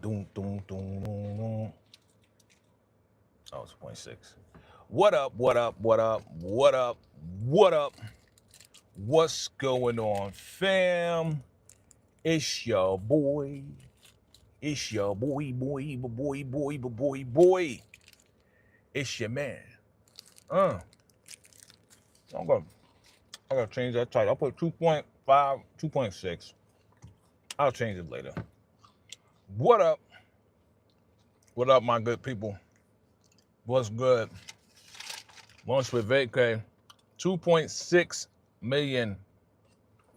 Ba-doom, doom, doom, doom. Oh, it's 0.6. What up, what up, what up, what up, what up? What's going on, fam? It's your boy. It's your boy. It's your man. I gotta change that title. I'll put 2.5, 2.6. I'll change it later. What up? What up, my good people? What's good? Lunch with Vacay. 2.6 million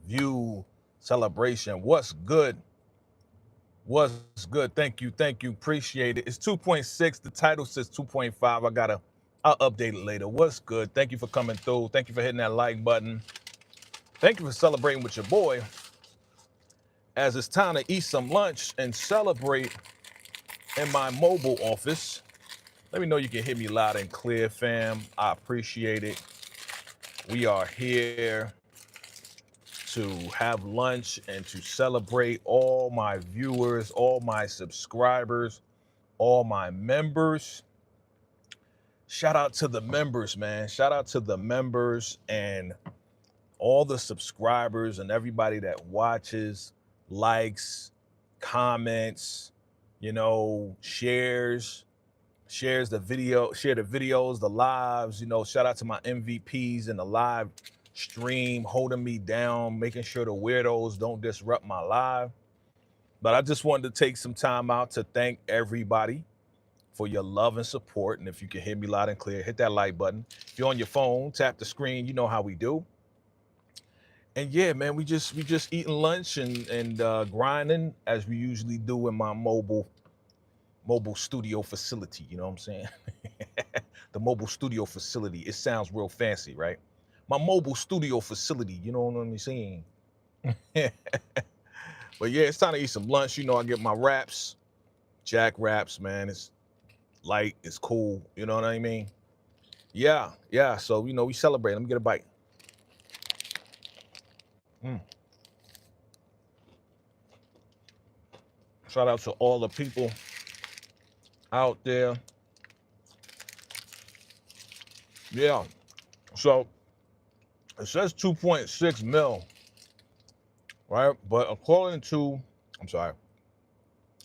view celebration. What's good? What's good? Thank you. Appreciate it. It's 2.6. The title says 2.5. I'll update it later. What's good? Thank you for coming through. Thank you for hitting that like button. Thank you for celebrating with your boy. As it's time to eat some lunch and celebrate in my mobile office. Let me know you can hear me loud and clear, fam. I appreciate it. We are here to have lunch and to celebrate all my viewers, all my subscribers, all my members. Shout out to the members, man. Shout out to the members and all the subscribers and everybody that watches, likes, comments, shares the video, share the videos, the lives, shout out to my MVPs in the live stream, holding me down, making sure the weirdos don't disrupt my live. But I just wanted to take some time out to thank everybody for your love and support. And if you can hear me loud and clear, hit that like button. If you're on your phone, tap the screen, you know how we do. And yeah, man, we just eating lunch and grinding as we usually do in my mobile studio facility, you know what I'm saying? The mobile studio facility. It sounds real fancy, right? My mobile studio facility, you know what I'm saying? But yeah, it's time to eat some lunch. I get my wraps, Jack wraps, man. It's light, it's cool, you know what I mean? Yeah. So, we celebrate. Let me get a bite. Shout out to all the people out there. Yeah. So it says 2.6 mil, right? But according to, I'm sorry.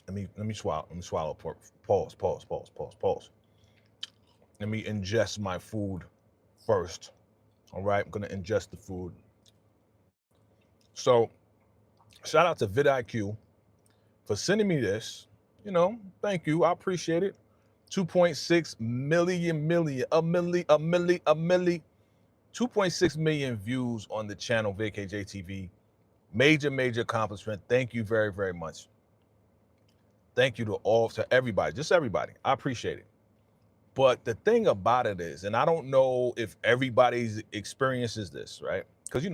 Let me swallow. Pause. Let me ingest my food first. All right, I'm gonna ingest the food. So shout out to vidIQ for sending me this. Thank you. I appreciate it. 2.6 million, 2.6 million views on the channel VACAY-JayTV. Major accomplishment. Thank you very, very much. Thank you to everybody, just everybody. I appreciate it. But the thing about it is, and I don't know if everybody's experiences this, right? Because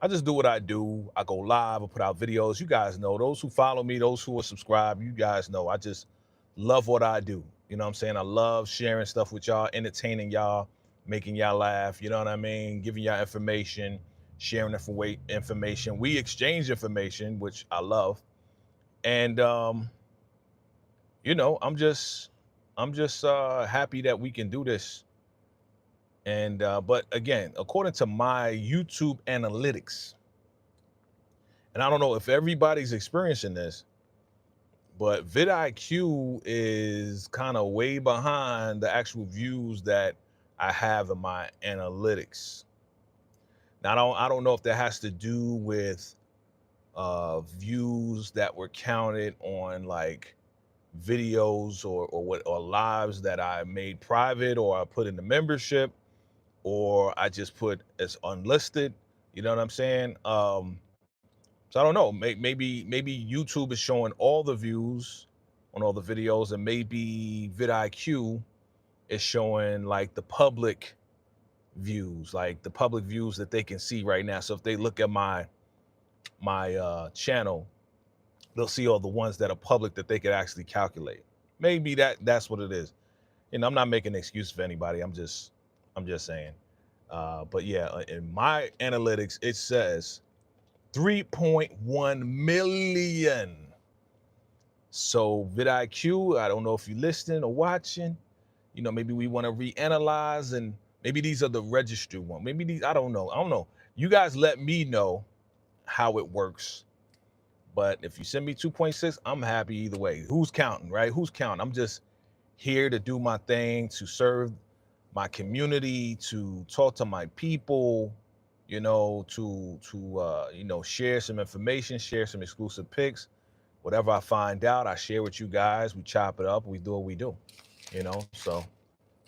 I just do what I do. I go live, I put out videos. You guys know, those who follow me, those who are subscribed, you guys know I just love what I do. You know what I'm saying? I love sharing stuff with y'all, entertaining y'all, making y'all laugh, you know what I mean? Giving y'all information, sharing information. We exchange information, which I love. And I'm just happy that we can do this. And but again, according to my YouTube analytics, and I don't know if everybody's experiencing this, but vidIQ is kind of way behind the actual views that I have in my analytics. Now I don't know if that has to do with views that were counted on like videos or lives that I made private or I put in the membership or I just put as unlisted, you know what I'm saying? So I don't know, maybe YouTube is showing all the views on all the videos and maybe vidIQ is showing like the public views, that they can see right now. So if they look at my channel, they'll see all the ones that are public that they could actually calculate. Maybe that's what it is. I'm not making an excuse for anybody. I'm just saying. But yeah, in my analytics, it says 3.1 million So vidIQ, I don't know if you're listening or watching. You know, maybe we want to reanalyze, and maybe these are the registered one. Maybe these, I don't know. I don't know. You guys let me know how it works. But if you send me 2.6, I'm happy either way. Who's counting, right? Who's counting? I'm just here to do my thing, to serve my community, to talk to my people, you know, to you know, share some information, share some exclusive pics. Whatever I find out, I share with you guys. We chop it up. We do what we do, you know. So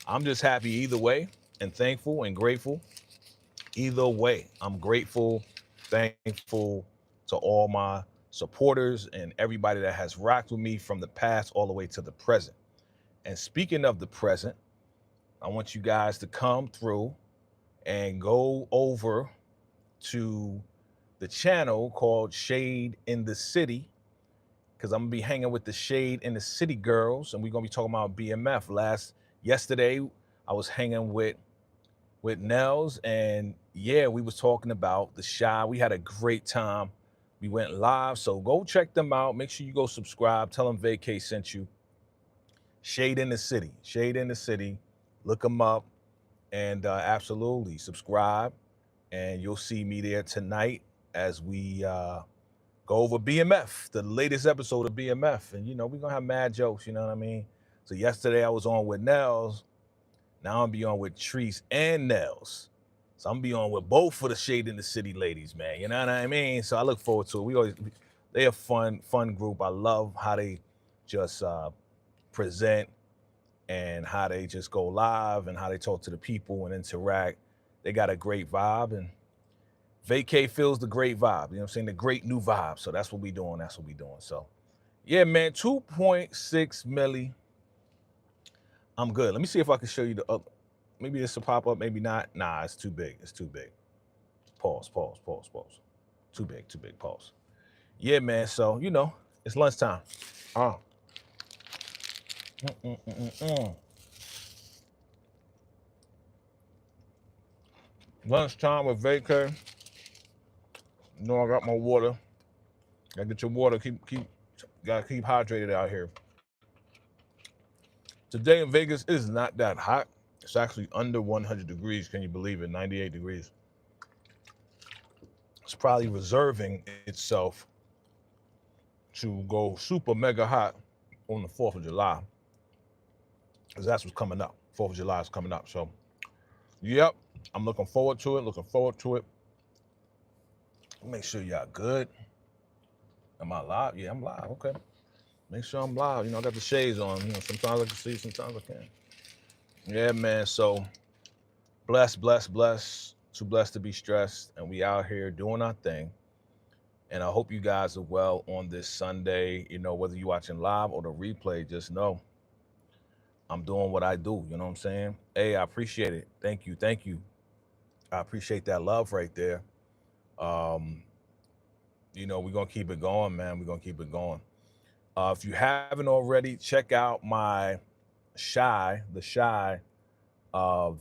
I'm just happy either way, and thankful and grateful either way. I'm grateful, thankful to all my supporters and everybody that has rocked with me from the past all the way to the present. And speaking of the present, I want you guys to come through and go over to the channel called Shade in the City, because I'm gonna be hanging with the Shade in the City girls, and we're gonna be talking about BMF. Yesterday, I was hanging with Nels, and yeah, we was talking about the Shy. We had a great time. We went live, so go check them out. Make sure you go subscribe. Tell them Vacay sent you. Shade in the City, Shade in the City. Look them up, and absolutely subscribe, and you'll see me there tonight as we go over BMF, the latest episode of BMF. And you know, we're gonna have mad jokes, you know what I mean? So yesterday I was on with Nels. Now I'm be on with Treese and Nels. So I'm be on with both of the Shade in the City ladies, man. You know what I mean? So I look forward to it. They're a fun group. I love how they just present, and how they just go live, and how they talk to the people and interact. They got a great vibe, and Vacay feels the great vibe. You know what I'm saying? The great new vibe. So that's what we doing. That's what we doing. So yeah, man, 2.6 milli. I'm good. Let me see if I can show you the other. Maybe this will pop up, maybe not. Nah, it's too big. It's too big. Pause. Too big. Pause. Yeah, man. So, you know, it's lunchtime. Lunchtime with Vacay. You know, I got my water. Gotta get your water. Gotta keep hydrated out here. Today in Vegas is not that hot. It's actually under 100 degrees. Can you believe it? 98 degrees. It's probably reserving itself to go super mega hot on the 4th of July. Because that's what's coming up. 4th of July is coming up. So, yep, I'm looking forward to it. Make sure y'all good. Am I live? Yeah, I'm live. Okay. Make sure I'm live. You know, I got the shades on. You know, sometimes I can see, sometimes I can't. Yeah, man. So, blessed. Too blessed to be stressed. And we out here doing our thing. And I hope you guys are well on this Sunday. You know, whether you're watching live or the replay, just know I'm doing what I do. You know what I'm saying? Hey, I appreciate it. Thank you. I appreciate that love right there. You know, we're going to keep it going, man. We're going to keep it going. If you haven't already, check out my the Shy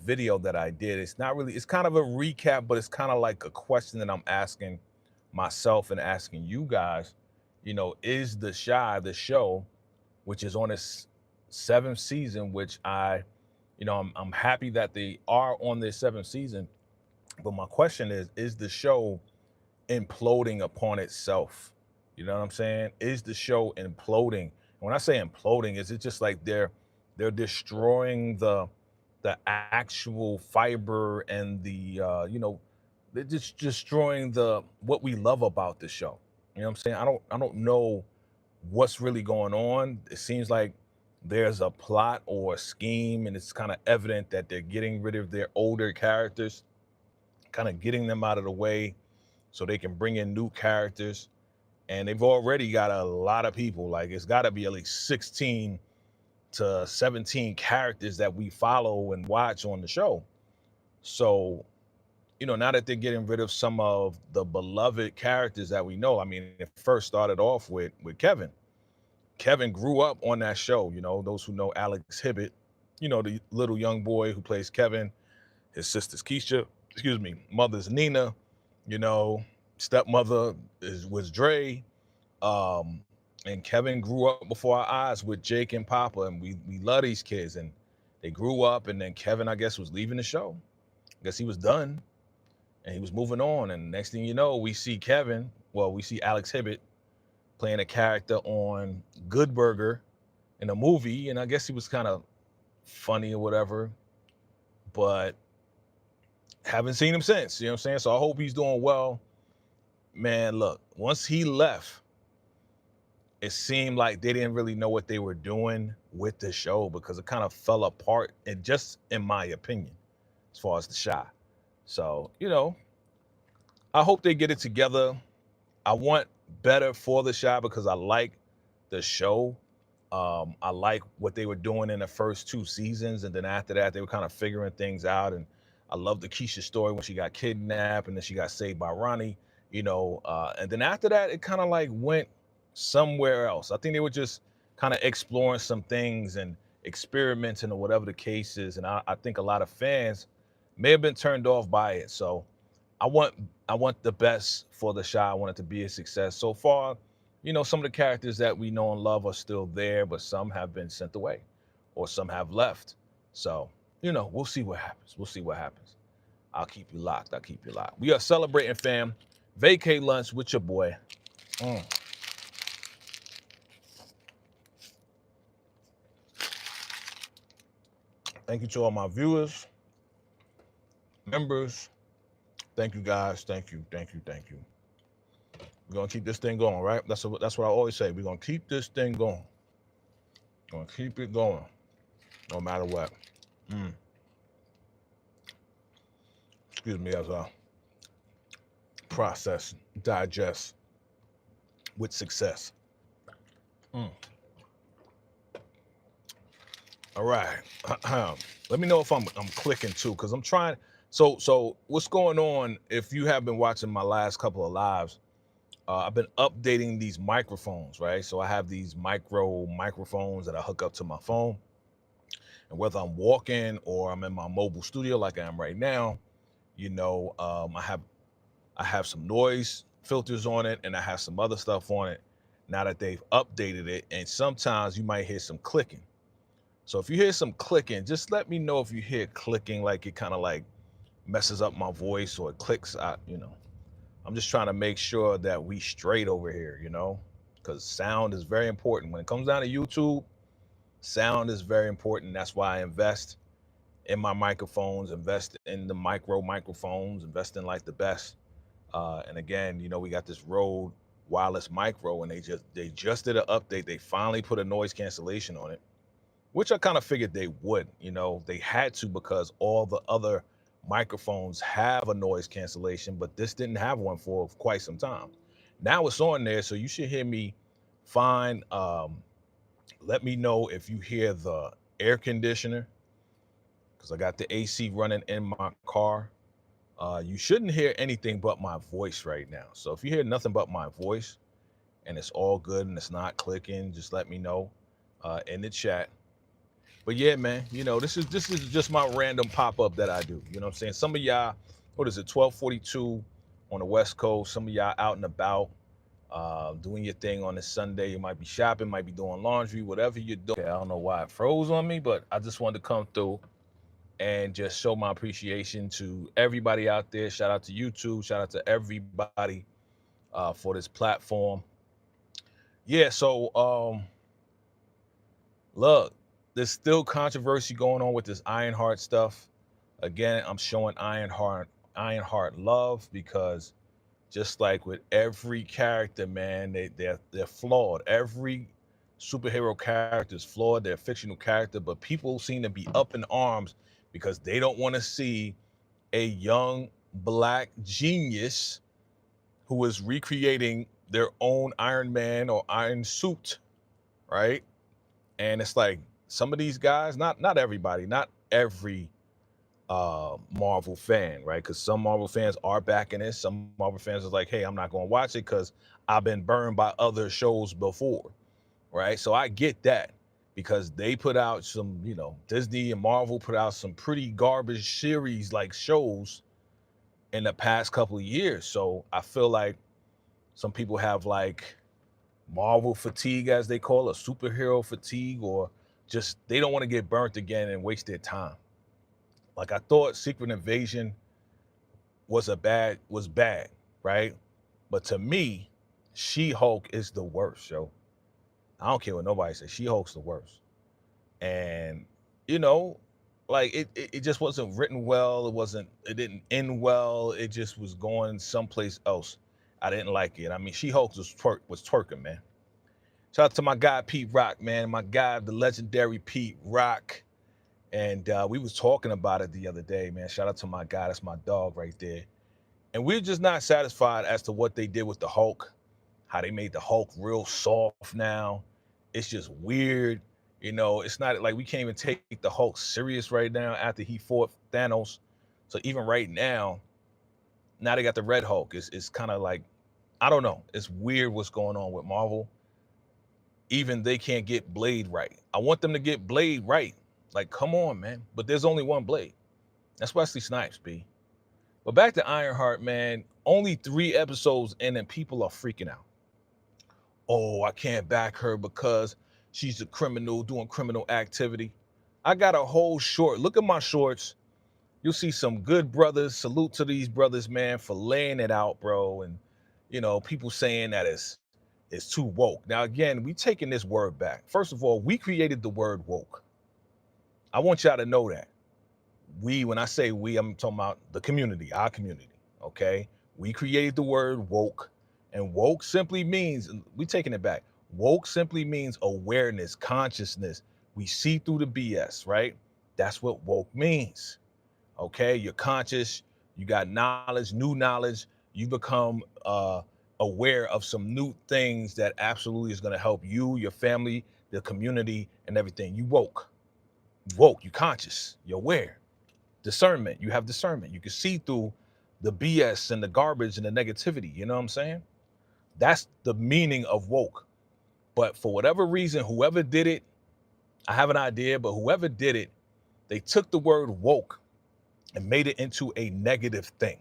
video that I did. It's not really, it's kind of a recap, but it's kind of like a question that I'm asking myself and asking you guys. You know, is the Shy, the show, which is on its 7th season, which I'm happy that they are on their 7th season. But my question is the show imploding upon itself? You know what I'm saying? Is the show imploding? And when I say imploding, is it just like they're destroying the actual fiber and the they're just destroying what we love about the show? You know what I'm saying? I don't know what's really going on. It seems like there's a plot or a scheme, and it's kind of evident that they're getting rid of their older characters, kind of getting them out of the way so they can bring in new characters. And they've already got a lot of people. Like, it's got to be at least 16 to 17 characters that we follow and watch on the show. So, you know, now that they're getting rid of some of the beloved characters that we know, I mean, it first started off with Kevin. Kevin grew up on that show. You know, those who know Alex Hibbett, you know, the little young boy who plays Kevin, his sister's Keisha, mother's Nina, you know, stepmother was Dre. And Kevin grew up before our eyes with Jake and Papa, and we love these kids. And they grew up, and then Kevin, I guess, was leaving the show. I guess he was done, and he was moving on. And next thing you know, we see Kevin. Well, we see Alex Hibbett playing a character on Good Burger in a movie, and I guess he was kind of funny or whatever. But haven't seen him since. You know what I'm saying? So I hope he's doing well. Man, look, once he left, it seemed like they didn't really know what they were doing with the show because it kind of fell apart, and just in my opinion, as far as the Chi. So, you know, I hope they get it together. I want better for the Chi because I like the show. I like what they were doing in the first 2 seasons, and then after that, they were kind of figuring things out. And I love the Keisha story when she got kidnapped and then she got saved by Ronnie. And then after that, it kind of like went somewhere else. I think they were just kind of exploring some things and experimenting or whatever the case is. And I think a lot of fans may have been turned off by it. So I want the best for the Chi. I want it to be a success. So far, some of the characters that we know and love are still there, but some have been sent away or some have left. So, we'll see what happens. We'll see what happens. I'll keep you locked. We are celebrating, fam. Vacay lunch with your boy. Thank you to all my viewers, members. Thank you, guys. Thank you. We're going to keep this thing going, right? That's what I always say. We're going to keep this thing going. Going to keep it going, no matter what. Excuse me as I process, digest with success. All right. Let me know if I'm clicking too, because I'm trying. So what's going on? If you have been watching my last couple of lives, I've been updating these microphones, right? So I have these microphones that I hook up to my phone, and whether I'm walking or I'm in my mobile studio like I am right now, I have some noise filters on it, and I have some other stuff on it now that they've updated it. And sometimes you might hear some clicking. So if you hear some clicking, just let me know if you hear clicking, like it kind of like messes up my voice or it clicks out, I'm just trying to make sure that we straight over here, because sound is very important. When it comes down to YouTube, sound is very important. That's why I invest in my microphones, invest in the microphones, invest in like the best. And again, we got this Rode wireless micro, and they just did an update. They finally put a noise cancellation on it, which I kind of figured they would. They had to, because all the other microphones have a noise cancellation, but this didn't have one for quite some time. Now it's on there, so you should hear me fine. Let me know if you hear the air conditioner, because I got the AC running in my car. You shouldn't hear anything but my voice right now. So if you hear nothing but my voice and it's all good and it's not clicking, just let me know in the chat. But yeah, man, this is just my random pop-up that I do. You know what I'm saying? Some of y'all, what is it, 12:42 on the West Coast. Some of y'all out and about, doing your thing on a Sunday. You might be shopping, might be doing laundry, whatever you're doing. Okay, I don't know why it froze on me, but I just wanted to come through and just show my appreciation to everybody out there. Shout out to YouTube. Shout out to everybody for this platform. Yeah, so look, there's still controversy going on with this Ironheart stuff. Again, I'm showing Ironheart love, because just like with every character, man, they're flawed. Every superhero character is flawed. They're a fictional character, but people seem to be up in arms because they don't want to see a young black genius who is recreating their own Iron Man or Iron Suit, right? And it's like, some of these guys, not everybody, not every Marvel fan, right? Because some Marvel fans are backing this. Some Marvel fans are like, hey, I'm not going to watch it because I've been burned by other shows before, right? So I get that, because they put out some, Disney and Marvel put out some pretty garbage series like shows in the past couple of years. So I feel like some people have like Marvel fatigue, as they call it, superhero fatigue, or just they don't want to get burnt again and waste their time. Like I thought Secret Invasion was bad, right? But to me, She-Hulk is the worst, yo. I don't care what nobody says. She-Hulk's the worst. And you know, like it just wasn't written well. It didn't end well. It just was going someplace else. I didn't like it. I mean, She-Hulk was twerking, man. Shout out to my guy Pete Rock, man. My guy, the legendary Pete Rock. And we was talking about it the other day, man. Shout out to my guy. That's my dog right there. And we're just not satisfied as to what they did with the Hulk, how they made the Hulk real soft now. It's just weird. You know, it's not like we can't even take the Hulk serious right now after he fought Thanos. So even right now they got the Red Hulk. It's kind of like, I don't know. It's weird what's going on with Marvel. Even they can't get Blade right. I want them to get Blade right. Like, come on, man. But there's only one Blade. That's Wesley Snipes, B. But back to Ironheart, man. Only 3 episodes in and people are freaking out. Oh, I can't back her because she's a criminal doing criminal activity. I got a whole short. Look at my shorts. You'll see some good brothers. Salute to these brothers, man, for laying it out, bro. And, you know, people saying that it's too woke. Now, again, we taking this word back. First of all, we created the word woke. I want y'all to know that. We, when I say we, I'm talking about the community, our community, okay? We created the word woke, and woke simply means, we taking it back. Woke simply means awareness, consciousness. We see through the BS, right? That's what woke means, okay? You're conscious, you got knowledge, new knowledge, you become aware of some new things that absolutely is gonna help you, your family, the community, and everything. You woke, you conscious, you're aware. Discernment, you have discernment. You can see through the BS and the garbage and the negativity, you know what I'm saying? That's the meaning of woke. But for whatever reason, whoever did it, I have an idea, but whoever did it, they took the word woke and made it into a negative thing.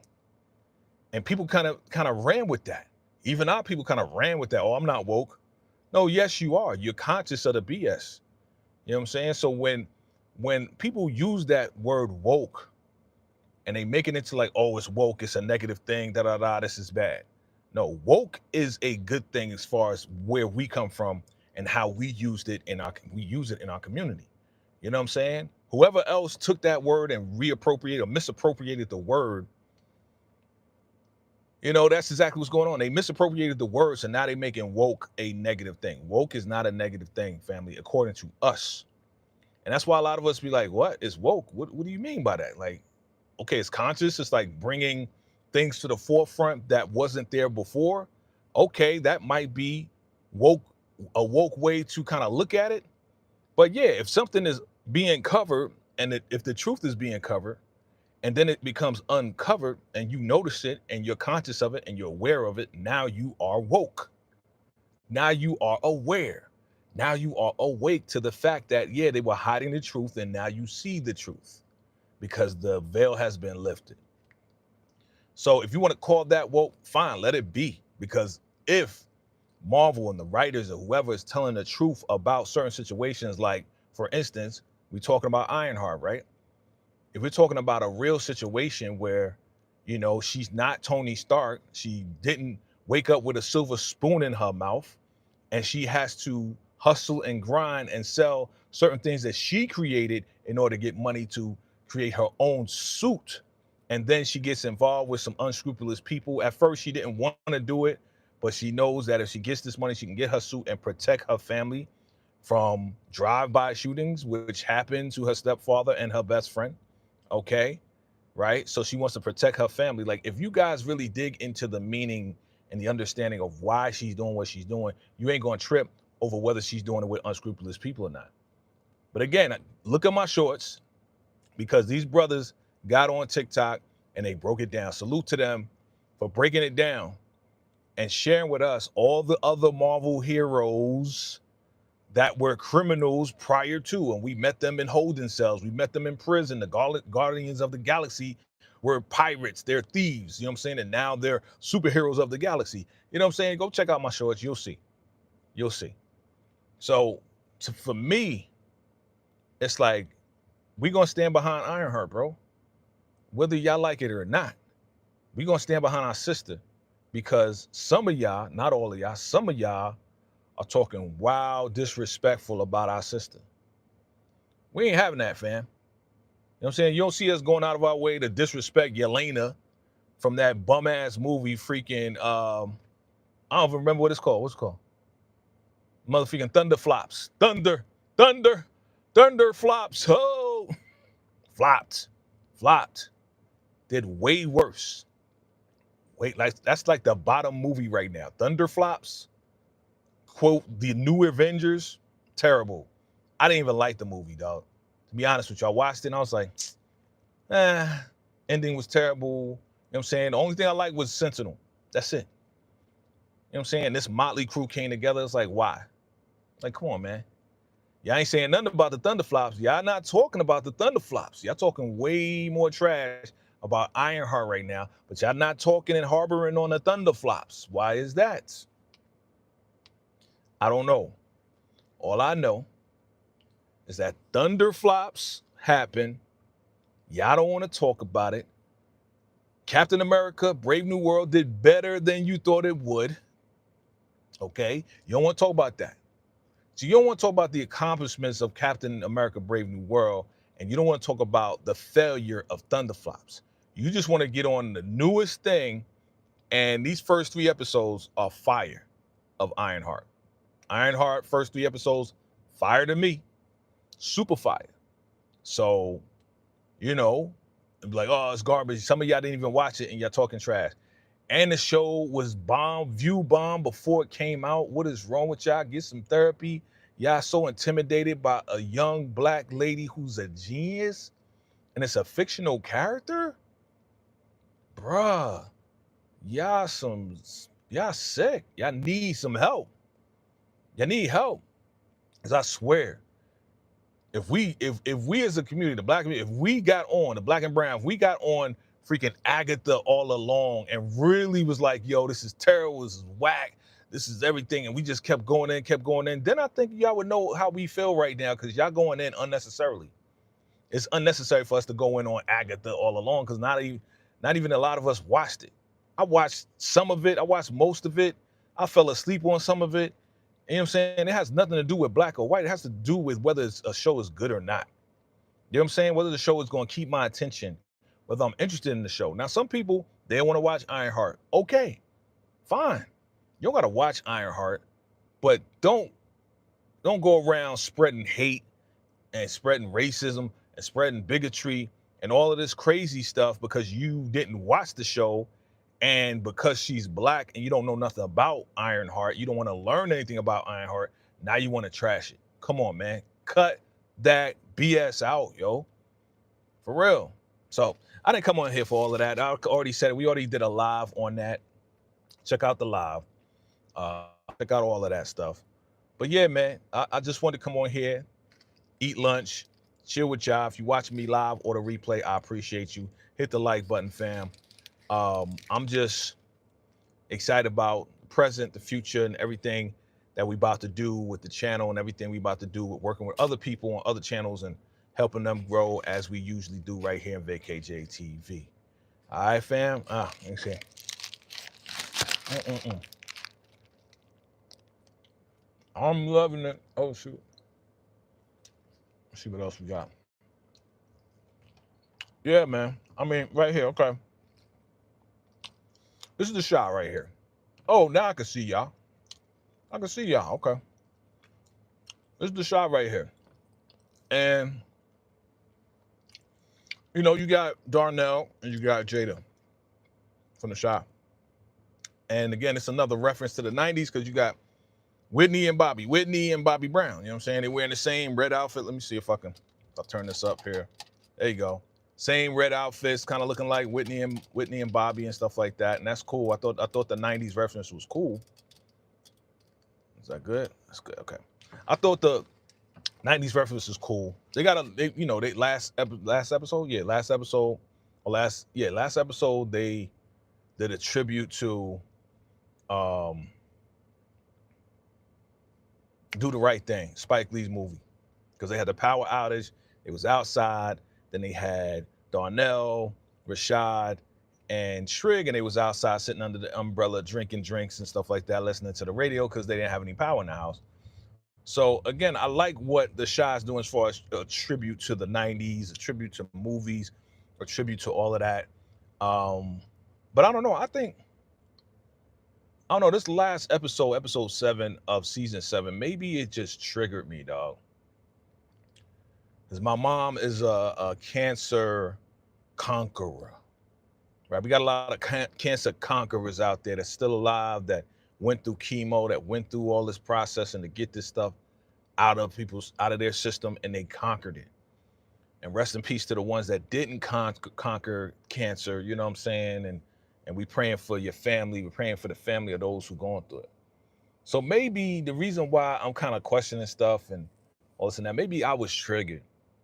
And people kind of ran with that. Even our people kind of ran with that. Oh, I'm not woke. No, yes, you are. You're conscious of the BS. You know what I'm saying? So when people use that word woke and they make it into like, oh, it's woke, it's a negative thing, this is bad. No, woke is a good thing as far as where we come from and how we use it in our community. You know what I'm saying? Whoever else took that word and reappropriated or misappropriated the word, you know, that's exactly what's going on. They misappropriated the words, and now they're making woke a negative thing. Woke is not a negative thing, family, according to us. And that's why a lot of us be like, what is woke? What do you mean by that? Like, okay, it's conscious. It's like bringing things to the forefront that wasn't there before. Okay, that might be woke, a woke way to kind of look at it. But yeah, if something is being covered and if the truth is being covered and then it becomes uncovered and you notice it and you're conscious of it and you're aware of it, now you are woke. Now you are aware. Now you are awake to the fact that, yeah, they were hiding the truth and now you see the truth because the veil has been lifted. So if you want to call that woke, fine, let it be. Because if Marvel and the writers or whoever is telling the truth about certain situations, like, for instance, we're talking about Ironheart, right? If we're talking about a real situation where, you know, she's not Tony Stark, she didn't wake up with a silver spoon in her mouth, and she has to hustle and grind and sell certain things that she created in order to get money to create her own suit. And then she gets involved with some unscrupulous people. At first, she didn't want to do it, but she knows that if she gets this money, she can get her suit and protect her family from drive-by shootings, which happened to her stepfather and her best friend. Okay, right? So she wants to protect her family. Like, if you guys really dig into the meaning and the understanding of why she's doing what she's doing, you ain't going to trip over whether she's doing it with unscrupulous people or not. But again, look at my shorts, because these brothers got on TikTok and they broke it down. Salute to them for breaking it down and sharing with us all the other Marvel heroes that were criminals prior to, and we met them in holding cells, we met them in prison. The Guardians of the Galaxy were pirates, they're thieves, you know what I'm saying? And now they're superheroes of the galaxy. You know what I'm saying? Go check out my shorts, you'll see. You'll see. So for me, it's like we gonna stand behind Ironheart, bro. Whether y'all like it or not, we gonna stand behind our sister because some of y'all, not all of y'all, some of y'all are talking wild, disrespectful about our sister. We ain't having that, fam. You know what I'm saying? You don't see us going out of our way to disrespect Yelena from that bum ass movie, freaking I don't even remember what it's called. What's it called? Motherfucking Thunder Flops. Thunder Flops. Oh, flopped. Did way worse. Wait, like that's like the bottom movie right now. Thunder Flops. Quote, the new Avengers. Terrible. I didn't even like the movie, dog. To be honest with you, I watched it and I was like, ending was terrible. You know what I'm saying? The only thing I liked was Sentinel. That's it. You know what I'm saying? This motley crew came together. It's like, why? Like, come on, man. Y'all ain't saying nothing about the Thunderflops. Y'all not talking about the Thunderflops. Y'all talking way more trash about Ironheart right now, but y'all not talking and harboring on the Thunderflops. Why is that? I don't know. All I know is that Thunderflops happened. Y'all don't want to talk about it. Captain America, Brave New World did better than you thought it would. Okay? You don't want to talk about that. So you don't want to talk about the accomplishments of Captain America, Brave New World, and you don't want to talk about the failure of Thunderflops. You just want to get on the newest thing, and these first 3 episodes are fire of Ironheart. Ironheart, first 3 episodes, fire to me. Super fire. So, you know, like, oh, it's garbage. Some of y'all didn't even watch it, and y'all talking trash. And the show was view bomb before it came out. What is wrong with y'all? Get some therapy. Y'all so intimidated by a young black lady who's a genius and it's a fictional character? Bruh, y'all sick. Y'all need some help. Y'all need help. Because I swear, if we as a community, the black community, if we got on, the black and brown, if we got on freaking Agatha all along and really was like, yo, this is terrible, this is whack, this is everything, and we just kept going in, then I think y'all would know how we feel right now, because y'all going in unnecessarily. It's unnecessary for us to go in on Agatha all along, because not even a lot of us watched it. I watched some of it, I watched most of it, I fell asleep on some of it. You know what I'm saying? It has nothing to do with black or white. It has to do with whether a show is good or not. You know what I'm saying? Whether the show is going to keep my attention, whether I'm interested in the show. Now, some people, they want to watch Ironheart. Okay, fine. You don't got to watch Ironheart, but don't go around spreading hate and spreading racism and spreading bigotry and all of this crazy stuff because you didn't watch the show, and because she's black and you don't know nothing about Ironheart, you don't want to learn anything about Ironheart, now you want to trash it. Come on, man. Cut that BS out, yo. For real. So I didn't come on here for all of that. I already said it. We already did a live on that. Check out the live. Check out all of that stuff. But yeah, man, I just wanted to come on here, eat lunch, chill with y'all. If you watch me live or the replay, I appreciate you. Hit the like button, fam. I'm just excited about the present, the future, and everything that we about to do with the channel and everything we about to do with working with other people on other channels and helping them grow as we usually do right here in VACAY-JayTV. All right, fam? Let me see. I'm loving it. Oh, shoot. Let's see what else we got. Yeah, man. I mean, right here. Okay. This is the shot right here. Oh, now I can see y'all. I can see y'all. Okay. This is the shot right here. And, you know, you got Darnell and you got Jada from the shot. And again, it's another reference to the 90s because you got Whitney and Bobby Brown. You know what I'm saying? They're wearing the same red outfit. Let me see if I'll turn this up here. There you go. Same red outfits, kind of looking like Whitney and Bobby and stuff like that. And that's cool. I thought the 90s reference was cool. Is that good? That's good. Okay. I thought the 90s reference was cool. They got last episode they did a tribute to Do the Right Thing, Spike Lee's movie, because they had the power outage. It was outside. Then they had Darnell, Rashad, and Trigg, and they was outside sitting under the umbrella drinking drinks and stuff like that, listening to the radio because they didn't have any power in the house. So again, I like what the Shy's doing as far as a tribute to the 90s, a tribute to movies, a tribute to all of that. But I don't know. I don't know, this last episode 7 of season 7, maybe it just triggered me, dog. Because my mom is a cancer conqueror, right? We got a lot of cancer conquerors out there that's still alive, that went through chemo, that went through all this processing to get this stuff out of their system, and they conquered it. And rest in peace to the ones that didn't conquer cancer, you know what I'm saying? And we praying for your family. We're praying for the family of those who going through it. So maybe the reason why I'm kind of questioning stuff and all this and that, maybe I was triggered.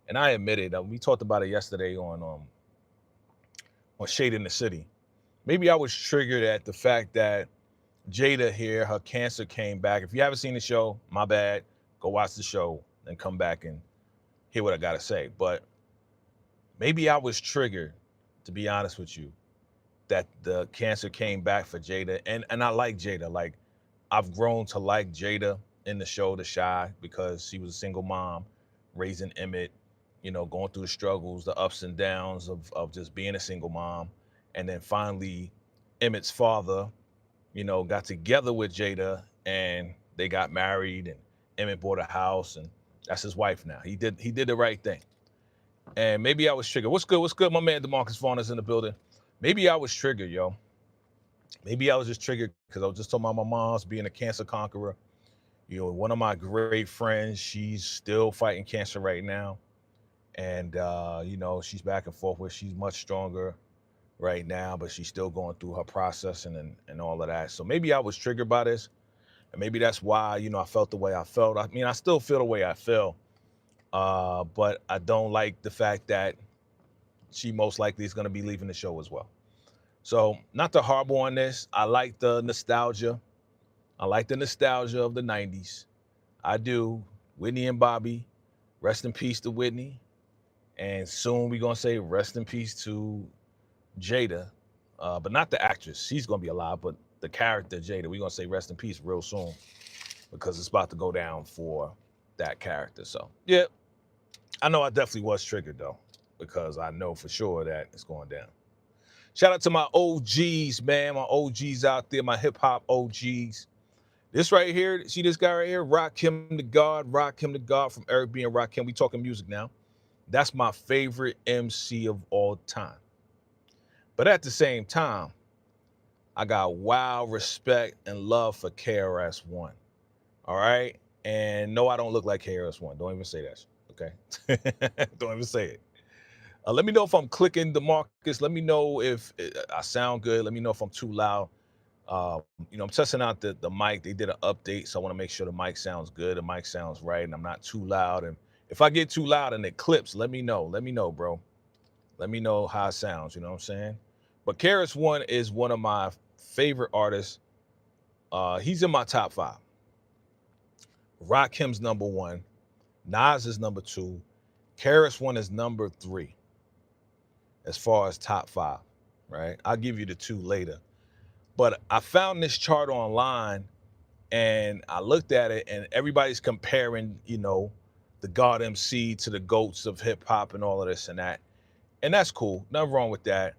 And I admit it. We talked about it yesterday on Shade in the City. Maybe I was triggered at the fact that Jada here, her cancer came back. If you haven't seen the show, my bad. Go watch the show and come back and hear what I got to say. But maybe I was triggered, to be honest with you, that the cancer came back for Jada. And I like Jada. Like, I've grown to like Jada in the show, The Shy, because she was a single mom, raising Emmett, you know, going through the struggles, the ups and downs of just being a single mom. And then finally, Emmett's father, you know, got together with Jada and they got married, and Emmett bought a house, and that's his wife now. He did the right thing. And maybe I was triggered. What's good? What's good? My man DeMarcus Vaughn is in the building. Maybe I was triggered, yo. Maybe I was just triggered because I was just talking about my mom's being a cancer conqueror. You know, one of my great friends, she's still fighting cancer right now. And, you know, she's back and forth with, she's much stronger right now, but she's still going through her processing and all of that. So maybe I was triggered by this. And maybe that's why, you know, I felt the way I felt. I mean, I still feel the way I feel. But I don't like the fact that she most likely is going to be leaving the show as well. So not to harbor on this. I like the nostalgia. I like the nostalgia of the 90s. I do. Whitney and Bobby, rest in peace to Whitney. And soon we're going to say rest in peace to Jada. But not the actress. She's going to be alive. But the character, Jada, we're going to say rest in peace real soon. Because it's about to go down for that character. So, yeah. I know I definitely was triggered, though. Because I know for sure that it's going down. Shout out to my OGs, man. My OGs out there, my hip-hop OGs. This right here, see this guy right here? Rakim the God from Eric B. and Rakim. We talking music now. That's my favorite MC of all time. But at the same time, I got wild respect and love for KRS-One. All right? And no, I don't look like KRS-One. Don't even say that, okay? Don't even say it. Let me know if I'm clicking, DeMarcus. Let me know if I sound good. Let me know if I'm too loud. You know, I'm testing out the mic. They did an update, so I want to make sure the mic sounds good, the mic sounds right, and I'm not too loud. And if I get too loud and it clips, let me know. Let me know, bro. Let me know how it sounds, you know what I'm saying? But KRS-One is one of my favorite artists. He's in my top 5. Rakim's number 1. Nas is number 2. KRS-One is number 3. As far as top 5, right? I'll give you the 2 later. But I found this chart online and I looked at it, and everybody's comparing, you know, the God MC to the GOATs of hip hop and all of this and that. And that's cool. Nothing wrong with that.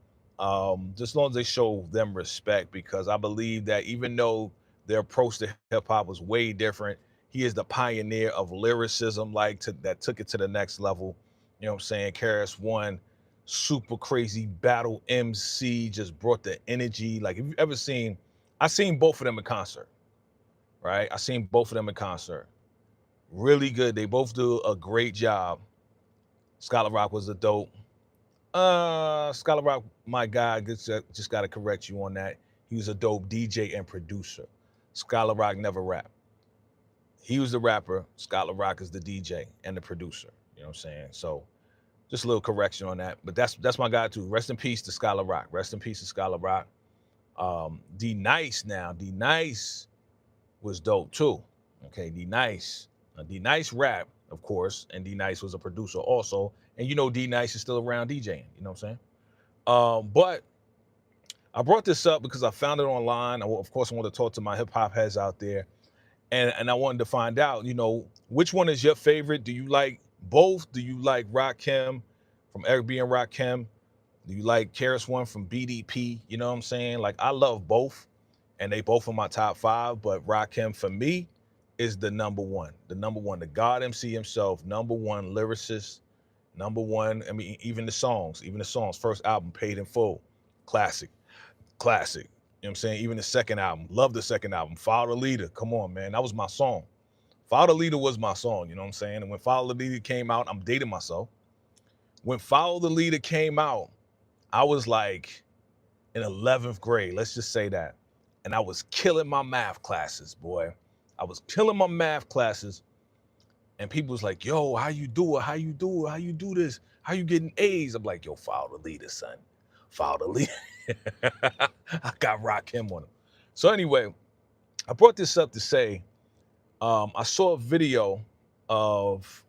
Just as long as they show them respect, because I believe that even though their approach to hip hop was way different, he is the pioneer of lyricism, that took it to the next level. You know what I'm saying? KRS-One, super crazy battle MC, just brought the energy. Like, if you've ever seen, I've seen both of them in concert, right? I've seen both of them in concert. Really good. They both do a great job. Scholar Rock was a dope. Scholar Rock, my guy, just got to correct you on that. He was a dope DJ and producer. Scholar Rock never rapped. He was the rapper. Scholar Rock is the DJ and the producer. You know what I'm saying? So, just a little correction on that, but that's my guy too. Rest in peace to Scholar Rock. Rest in peace to Scholar Rock. D Nice was dope too. Okay, D Nice. D Nice rap, of course, and D Nice was a producer also. And you know D Nice is still around DJing, you know what I'm saying? But I brought this up because I found it online. Of course, I want to talk to my hip hop heads out there. And I wanted to find out, you know, which one is your favorite? Do you like both? Do you like Rakim from Eric B and Rakim? Do you like Karis One from BDP? You know what I'm saying? Like, I love both, and they both are my top five. But Rakim for me is the number one, the God MC himself, number one lyricist, number one. I mean, even the songs, first album, Paid in Full, classic. Classic. You know what I'm saying? Even the second album. Love the second album. Follow the Leader. Come on, man. That was my song. Follow the Leader was my song. You know what I'm saying? And when Follow the Leader came out, I'm dating myself. When Follow the Leader came out, I was like in 11th grade. Let's just say that. And I was killing my math classes, boy. I was killing my math classes. And people was like, yo, how you do it? How you do it? How you do this? How you getting A's? I'm like, yo, Follow the Leader, son. Follow the Leader. I got Rakim on him. So anyway, I brought this up to say, I saw a video of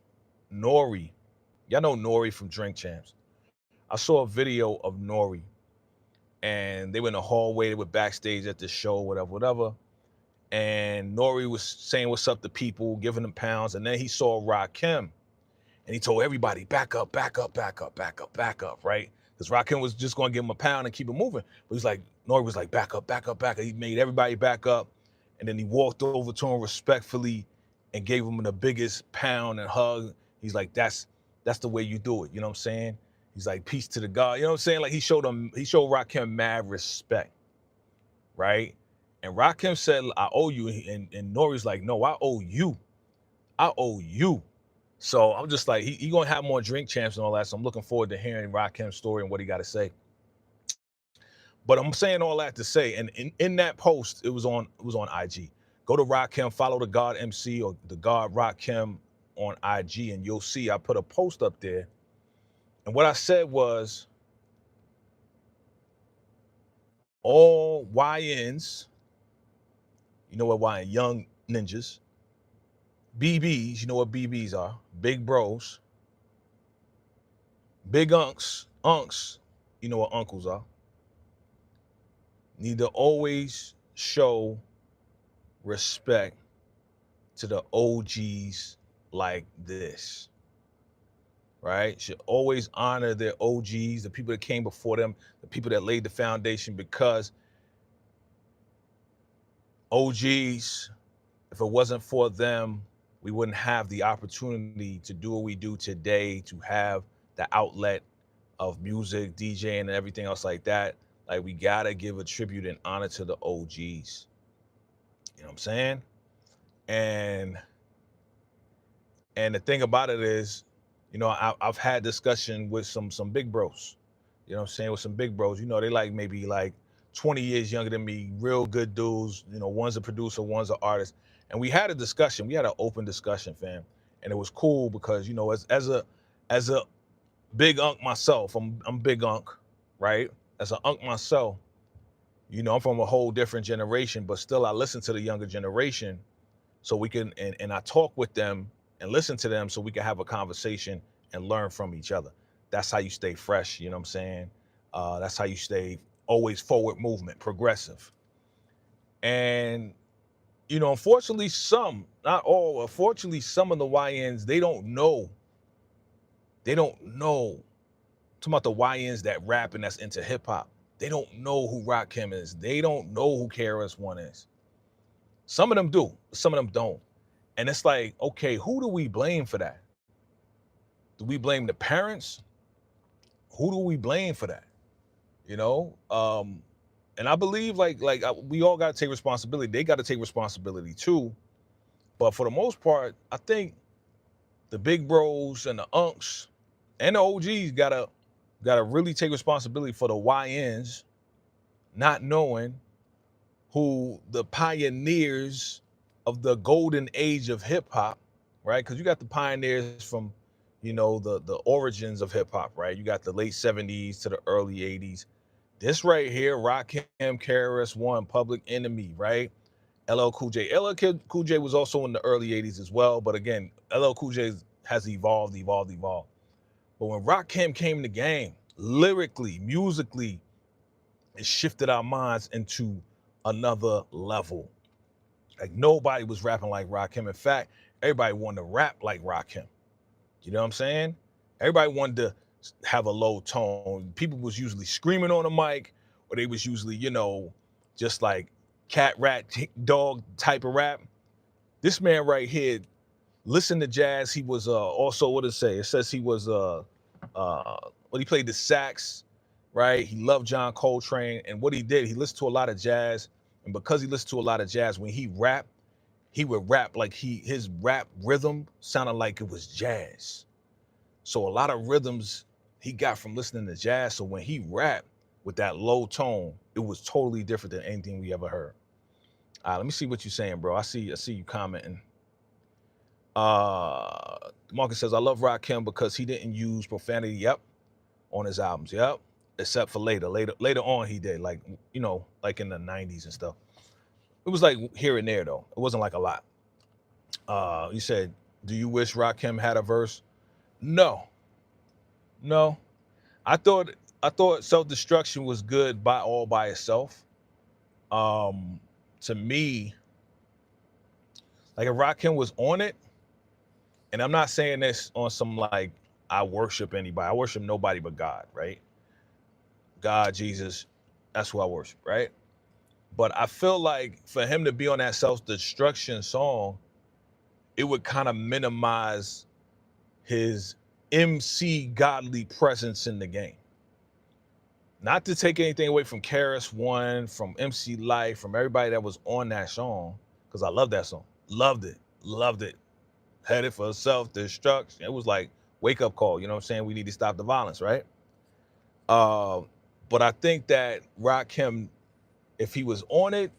Nori. Y'all know Nori from Drink Champs. I saw a video of Nori, and they were in the hallway, they were backstage at the show, whatever. And Nori was saying what's up to people, giving them pounds, and then he saw Rakim, and he told everybody, back up, right? Because Rakim was just going to give him a pound and keep it moving. But he's like, Nori was like, back up. He made everybody back up. And then he walked over to him respectfully and gave him the biggest pound and hug. He's like, that's the way you do it. You know what I'm saying? He's like, peace to the God. You know what I'm saying? Like, he showed Rakim mad respect, right? And Rakim said, I owe you. And Nori's like, no, I owe you. So I'm just like, he gonna have more Drink Champs and all that. So I'm looking forward to hearing Rakim's story and what he got to say. But I'm saying all that to say, and in that post, it was on IG. Go to Rakim, follow the God MC or the God Rakim on IG, and you'll see I put a post up there. And what I said was, all YNs, you know what YN, young ninjas, BBs, you know what BBs are, big bros, big unks, you know what uncles are, need to always show respect to the OGs like this, right? Should always honor their OGs, the people that came before them, the people that laid the foundation, because OGs, if it wasn't for them, we wouldn't have the opportunity to do what we do today, to have the outlet of music, DJing, and everything else like that. Like, we gotta give a tribute and honor to the OGs. You know what I'm saying? And the thing about it is, you know, I've had discussion with some big bros. You know what I'm saying? With some big bros. You know, they like maybe like 20 years younger than me, real good dudes. You know, one's a producer, one's an artist. And we had a discussion. We had an open discussion, fam. And it was cool because, you know, as a big unk myself, I'm big unk, right? As an unk myself, you know, I'm from a whole different generation, but still I listen to the younger generation so we can, and I talk with them and listen to them so we can have a conversation and learn from each other. That's how you stay fresh, you know what I'm saying? That's how you stay always forward movement, progressive. And, you know, unfortunately some, not all, unfortunately some of the YNs, they don't know. Talking about the YNs that rap and that's into hip hop. They don't know who Rakim is. They don't know who KRS One is. Some of them do, some of them don't. And it's like, okay, who do we blame for that? Do we blame the parents? Who do we blame for that? You know? And I believe we all got to take responsibility. They got to take responsibility too. But for the most part, I think the big bros and the unks and the OGs gotta really take responsibility for the YNs not knowing who the pioneers of the golden age of hip hop, right? Because you got the pioneers from, you know, the origins of hip hop, right? You got the late 70s to the early 80s. This right here, Rakim, KRS One, Public Enemy, right? LL Cool J. LL Cool J was also in the early 80s as well. But again, LL Cool J has evolved. But when Rakim came in the game, lyrically, musically, it shifted our minds into another level. Like nobody was rapping like Rakim. In fact, everybody wanted to rap like Rakim. You know what I'm saying? Everybody wanted to have a low tone. People was usually screaming on the mic, or they was usually, just like cat, rat, dog type of rap. This man right here, listen to jazz. He was also, what does it say? It says he was he played the sax, right? He loved John Coltrane, and what he did, he listened to a lot of jazz, and because he listened to a lot of jazz, when he rapped, he would rap like his rap rhythm sounded like it was jazz. So a lot of rhythms he got from listening to jazz. So when he rapped with that low tone, it was totally different than anything we ever heard. Let me see what you're saying, bro. I see you commenting. Marcus says, I love Rakim because he didn't use profanity, yep, on his albums, yep. Except for later on he did, like, like in the 90s and stuff. It was like here and there though. It wasn't like a lot. You said, do you wish Rakim had a verse? No. I thought Self-Destruction was good all by itself. To me, like if Rakim was on it, and I'm not saying this on some like I worship anybody. I worship nobody but God, right? God, Jesus, that's who I worship, right? But I feel like for him to be on that Self-Destruction song, it would kind of minimize his MC godly presence in the game. Not to take anything away from Karis One, from MC Life, from everybody that was on that song, because I love that song. Loved it. Headed for self-destruction. It was like wake-up call, you know what I'm saying? We need to stop the violence, right? But I think that Rakim, if he was on it,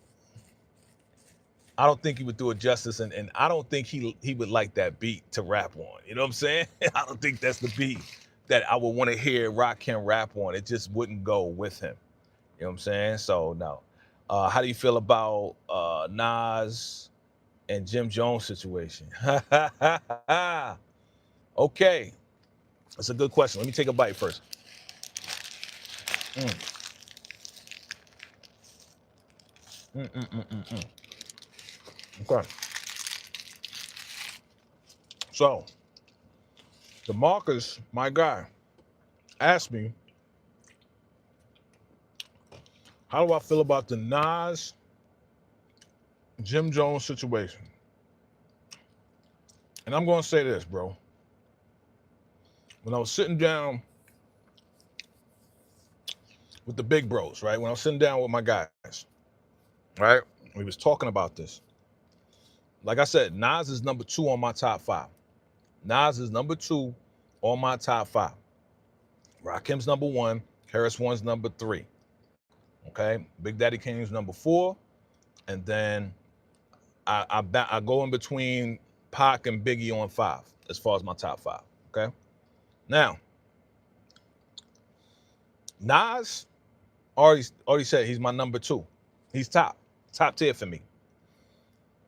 I don't think he would do it justice, and I don't think he would like that beat to rap on. You know what I'm saying? I don't think that's the beat that I would want to hear Rakim rap on. It just wouldn't go with him. You know what I'm saying? So no. How do you feel about Nas and Jim Jones situation? Okay, that's a good question. Let me take a bite first. Okay. So, DeMarcus, my guy, asked me, how do I feel about the Nas Jim Jones situation? And I'm going to say this, bro. When I was sitting down with the big bros, right? When I was sitting down with my guys, right? We was talking about this. Like I said, Nas is number 2 on my top 5. Nas is number 2 on my top 5. Rakim's number 1. Karis One's number 3. Okay? Big Daddy Kane's number 4. And then I go in between Pac and Biggie on 5 as far as my top 5. Okay? Now, Nas already said he's my number 2. He's top tier for me.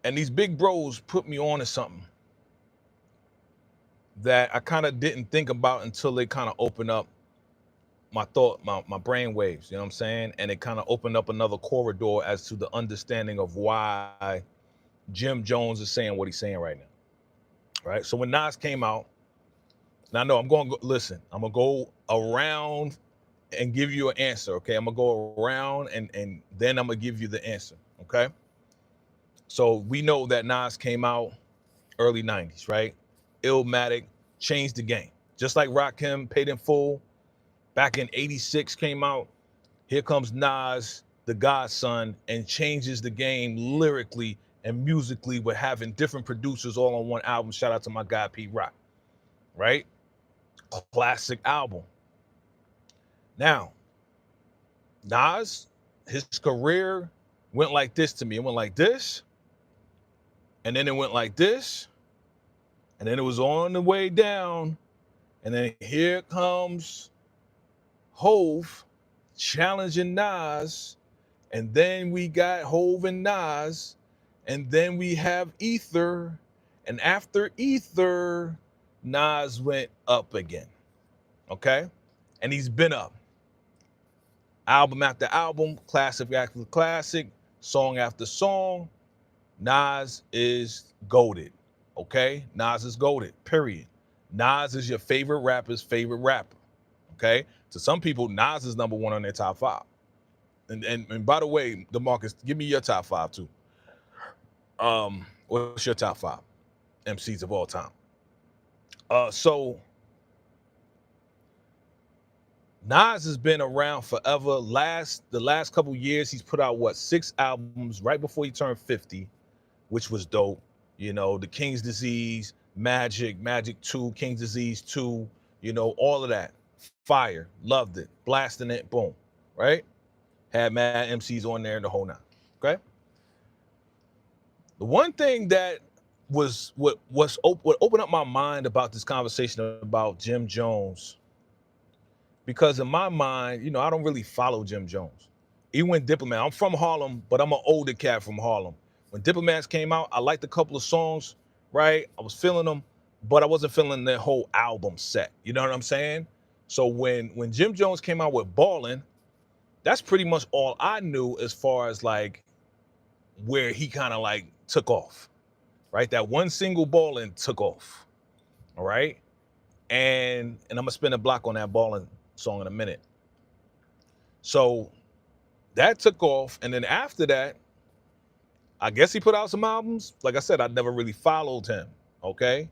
And these big bros put me on to something that I kind of didn't think about until they kind of opened up my brain waves, you know what I'm saying? And it kind of opened up another corridor as to the understanding of why Jim Jones is saying what he's saying right now, right? So when Nas came out, now I know I'm going to listen, I'm going to go around and give you an answer, okay? I'm going to go around and then I'm going to give you the answer, okay? So we know that Nas came out early 90s, right? Illmatic changed the game. Just like Rakim, Paid in Full, back in 86 came out. Here comes Nas, the Godson, and changes the game lyrically and musically with having different producers all on one album. Shout out to my guy, Pete Rock, right? Classic album. Now, Nas, his career went like this to me. It went like this, and then it went like this, and then it was on the way down, and then here comes Hove challenging Nas, and then we got Hove and Nas, And then we have Ether. And after Ether, Nas went up again. Okay? And he's been up. Album after album, classic after classic, song after song. Nas is goated. Okay? Nas is goated, period. Nas is your favorite rapper's favorite rapper. Okay? To some people, Nas is number one on their top 5. And by the way, DeMarcus, give me your top 5 too. What's your top 5 MCs of all time? So Nas has been around forever. The last couple years, he's put out 6 albums right before he turned 50, which was dope. You know, the King's Disease, Magic 2, King's Disease 2, you know, all of that. Fire, loved it, blasting it, boom, right? Had mad MCs on there and the whole nine. Okay. The one thing that what opened up my mind about this conversation about Jim Jones, because in my mind, you know, I don't really follow Jim Jones. Even when Diplomat, I'm from Harlem, but I'm an older cat from Harlem. When Diplomats came out, I liked a couple of songs, right? I was feeling them, but I wasn't feeling their whole album set. You know what I'm saying? So when Jim Jones came out with Ballin', that's pretty much all I knew as far as like where he kind of like took off, right? That one single Ballin' took off, all right? And I'm gonna spin a block on that Ballin' song in a minute. So that took off, and then after that, I guess he put out some albums. Like I said, I never really followed him, okay?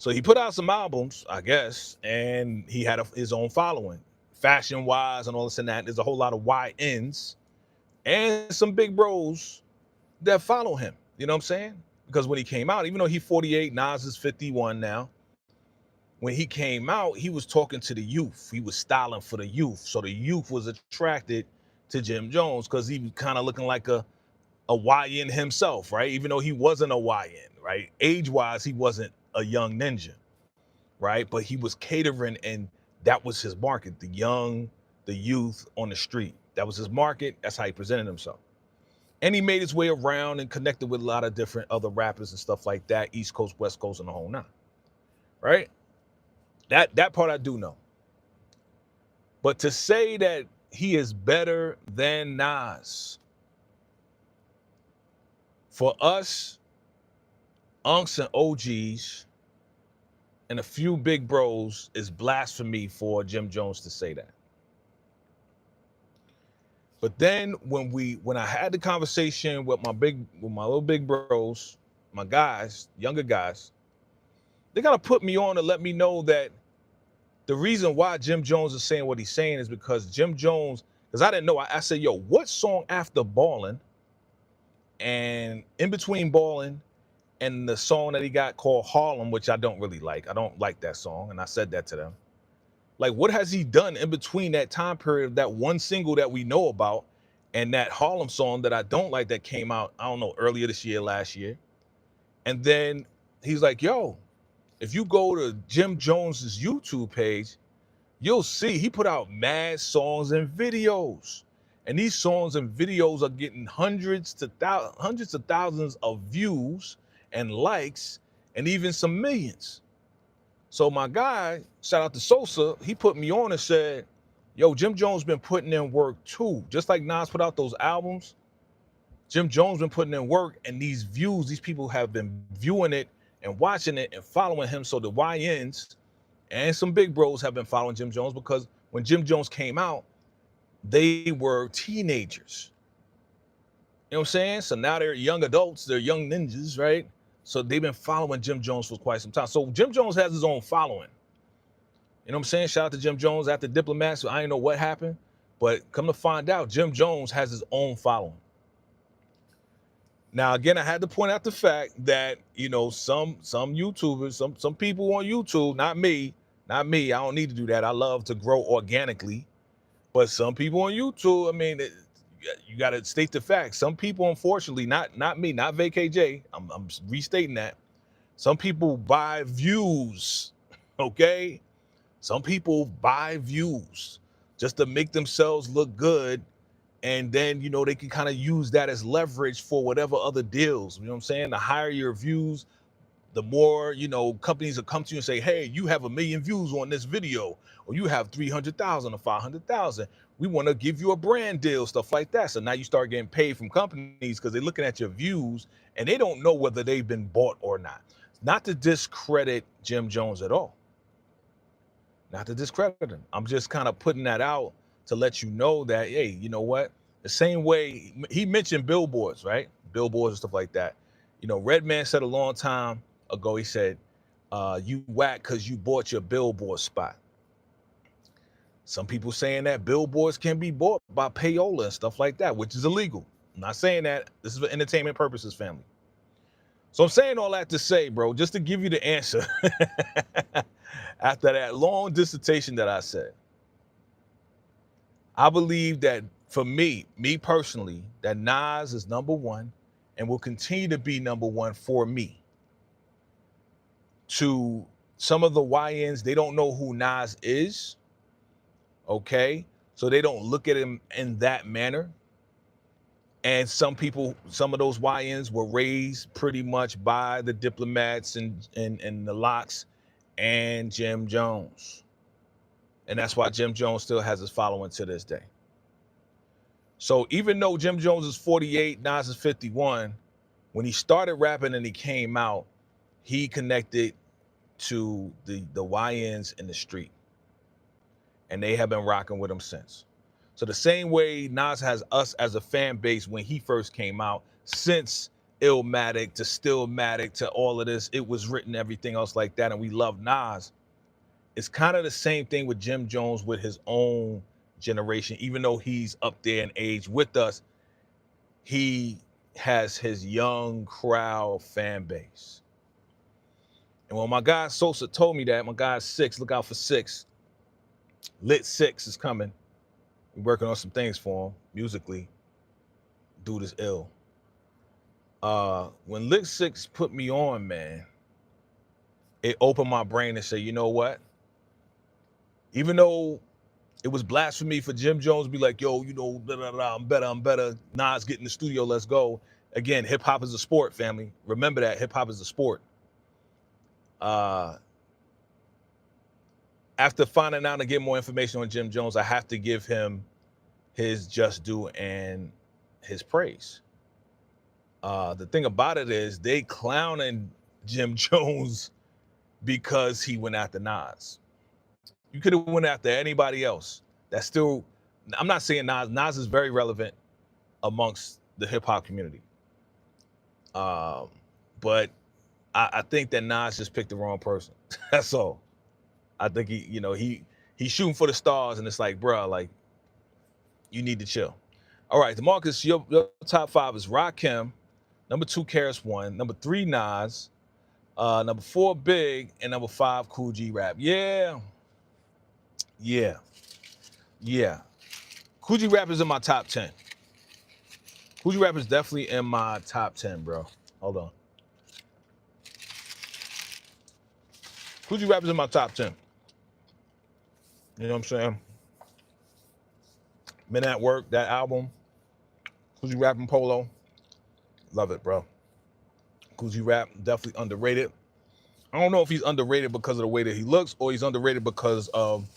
So he put out some albums, I guess, and he had his own following, fashion-wise and all this and that. There's a whole lot of YNs and some big bros that follow him, you know what I'm saying? Because when he came out, even though he's 48, Nas is 51 now, when he came out, he was talking to the youth. He was styling for the youth. So the youth was attracted to Jim Jones because he was kind of looking like a YN himself, right? Even though he wasn't a YN, right? Age-wise, he wasn't a young ninja, right? But he was catering, and that was his market, the young, the youth on the street. That was his market. That's how he presented himself. And he made his way around and connected with a lot of different other rappers and stuff like that, East Coast, West Coast, and the whole nine, right? That part I do know. But to say that he is better than Nas, for us, unks and OGs, and a few big bros, is blasphemy for Jim Jones to say that. But then when I had the conversation with my little big bros, my guys, younger guys, they gotta put me on to let me know that the reason why Jim Jones is saying what he's saying is because Jim Jones, because I didn't know, I said, yo, what song after Ballin', and in between Ballin' and the song that he got called Harlem, which I don't really like. I don't like that song, and I said that to them. Like, what has he done in between that time period, that one single that we know about, and that Harlem song that I don't like that came out, I don't know, earlier this year, last year? And then he's like, yo, if you go to Jim Jones's YouTube page, you'll see he put out mad songs and videos. And these songs and videos are getting hundreds of thousands of views and likes and even some millions. So my guy, shout out to Sosa, he put me on and said, yo, Jim Jones been putting in work too. Just like Nas put out those albums, Jim Jones been putting in work, and these views, these people have been viewing it and watching it and following him. So the YNs and some big bros have been following Jim Jones because when Jim Jones came out, they were teenagers. You know what I'm saying? So now they're young adults, they're young ninjas, right? So they've been following Jim Jones for quite some time. So Jim Jones has his own following. You know what I'm saying? Shout out to Jim Jones after Diplomats. I didn't know what happened, but come to find out, Jim Jones has his own following. Now, again, I had to point out the fact that, you know, some YouTubers, some people on YouTube, not me, I don't need to do that. I love to grow organically. But some people on YouTube, I mean, you got to state the facts. Some people, unfortunately, not me, not VACAY-J, I'm restating that. Some people buy views, okay? Some people buy views just to make themselves look good And then, you know, they can kind of use that as leverage for whatever other deals. You know what I'm saying? The higher your views, the more, you know, companies will come to you and say, hey, you have 1 million views on this video, or you have 300,000 or 500,000. We want to give you a brand deal, stuff like that. So now you start getting paid from companies because they're looking at your views and they don't know whether they've been bought or not. Not to discredit Jim Jones at all. Not to discredit him. I'm just kind of putting that out to let you know that, hey, you know what? The same way he mentioned billboards, right? Billboards and stuff like that. You know, Redman said a long time ago, he said, you whack because you bought your billboard spot. Some people saying that billboards can be bought by payola and stuff like that, which is illegal. I'm not saying that. This is for entertainment purposes, family. So I'm saying all that to say, bro, just to give you the answer after that long dissertation that I said, I believe that for me personally, that Nas is #1 and will continue to be #1 for me. To some of the YNs, they don't know who Nas is, okay? So they don't look at him in that manner. And some people, some of those YNs were raised pretty much by the Diplomats and the Locks and Jim Jones. And that's why Jim Jones still has his following to this day. So even though Jim Jones is 48, Nas is 51, when he started rapping and he came out, he connected to the YNs in the street. And they have been rocking with him since. So the same way Nas has us as a fan base when he first came out, since Illmatic to Stillmatic to all of this, it was written, everything else like that, and we love Nas. It's kind of the same thing with Jim Jones with his own generation. Even though he's up there in age with us, he has his young crowd fan base. And when my guy Sosa told me that, my guy 6, look out for 6. Lit 6 is coming. We're working on some things for him musically. Dude is ill. When Lit 6 put me on, man, it opened my brain and said, you know what? Even though it was blasphemy for Jim Jones to be like, yo, you know, blah, blah, blah, I'm better. Nas, get in the studio, let's go. Again, hip hop is a sport, family. Remember that, hip hop is a sport. After finding out and getting more information on Jim Jones, I have to give him his just due and his praise. The thing about it is they clowning Jim Jones because he went after Nas. You could have went after anybody else. That's still, I'm not saying Nas. Nas is very relevant amongst the hip hop community. But I think that Nas just picked the wrong person. That's all. I think he's shooting for the stars, and it's like, bro, like, you need to chill. All right, DeMarcus, your top 5 is Rakim, #2 KRS-One, #3 Nas, #4 Big, and #5 Kool G Rap. Yeah. Kool G Rap is in my top 10. Kool G Rap is definitely in my top 10, bro. Hold on. Kool G Rap is in my top 10. You know what I'm saying? Men at Work, that album. Kool G Rap and Polo. Love it, bro. Kool G Rap, definitely underrated. I don't know if he's underrated because of the way that he looks, or he's underrated because of,